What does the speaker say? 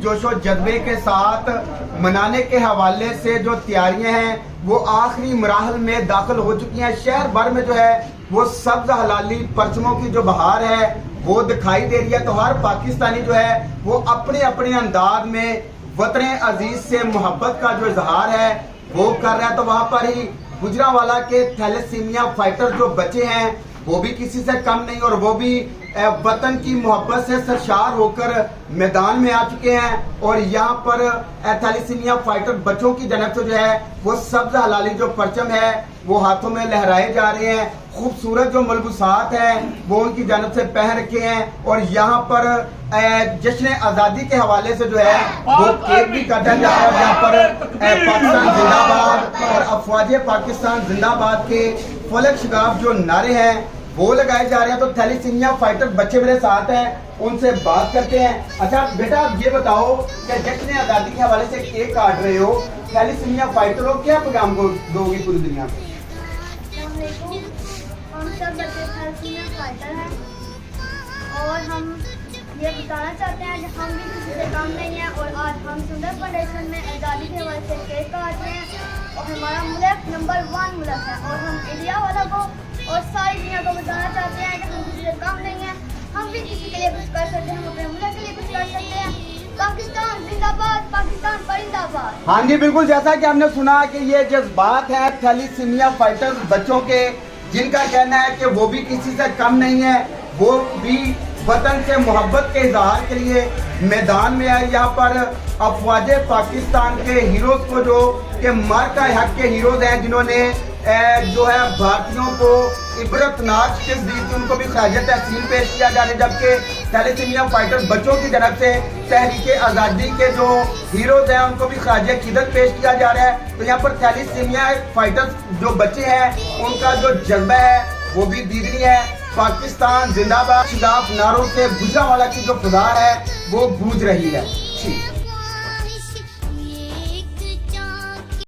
जोश व जज्बे के साथ मनाने के हवाले से जो तैयारियां हैं वो आखिरी मराहल में दाखिल हो चुकी हैं। शहर भर में जो है वो सब्ज हलाली परचमों की जो बहार है वो दिखाई दे रही है। तो हर पाकिस्तानी जो है वो अपने अपने अंदाज में वतन अजीज से मोहब्बत का जो इजहार है वो कर रहा है। तो वहाँ पर ही गुजरांवाला के थैलेसीमिया फाइटर जो बच्चे हैं वो भी किसी से कम नहीं और वो भी वतन की मोहब्बत से सरशार होकर मैदान में आ चुके हैं। और यहाँ पर थैलेसीमिया फाइटर बच्चों की जनब से जो है वो सब्ज हलाली जो परचम है वो हाथों में लहराए जा रहे हैं। खूबसूरत जो मलबूसात हैं वो उनकी जानब से पहन रखे हैं और यहाँ पर जश्न आज़ादी के हवाले से जो है वो केक भी काटा जा रहा है। यहाँ पर पाकिस्तान जिंदाबाद और अफवाज पाकिस्तान जिंदाबाद के फलक शिगाफ जो नारे हैं वो लगाए जा रहे हैं। तो थैलेसीमिया फाइटर बच्चे मेरे साथ हैं, उनसे बात करते हैं। अच्छा बेटा आप ये बताओ कि जश्न आज़ादी के हवाले से केक काट रहे हो, थैलेसीमिया फाइटर हो, क्या पैगाम को दोगे पूरी दुनिया में? हम सब बच्चे थैलेसीमिया फाइटर हैं और हम ये बताना चाहते हैं कि हम भी किसी से कम नहीं हैं और आज हम सुंदर फाउंडेशन में आज़ादी के हवाले से केक काट रहे हैं और हमारा मुल्क नंबर 1 मुल्क है और हम इंडिया वालों को और सारी दुनिया को बताना चाहते हैं कि हम किसी से कम नहीं हैं। हम भी किसी के लिए कुछ कर सकते हैं, हम अपने मुल्क के लिए कुछ कर सकते हैं। पाकिस्तान जिंदाबाद, पाकिस्तान परिंदाबाद। हाँ जी बिल्कुल, जैसा कि हमने सुना कि ये जज्बात है थैलेसीमिया फाइटर बच्चों के, जिनका कहना है कि वो भी किसी से कम नहीं है, वो भी वतन से मोहब्बत के इजहार के लिए मैदान में आए। यहाँ पर अफवाज पाकिस्तान के हीरोज को जो कि मार्का हक के हीरोज हैं जिन्होंने जो है भारतीयों को इबरतनाक शिकस्त दी थी, उनको भी ख़राज तहसीन पेश किया जा रहा है। जबकि थैलेसीमिया फाइटर बच्चों की तरफ से तहरीक आज़ादी के जो हीरोज हैं उनको भी ख़राज अक़ीदत पेश किया जा रहा है। तो यहाँ पर थैलेसीमिया फाइटर्स जो बच्चे हैं उनका जो जज्बा है वो भी दीदनी है। पाकिस्तान जिंदाबाद खिलाफ नारों से गुजरांवाला की जो फुदार है वो गूंज रही है।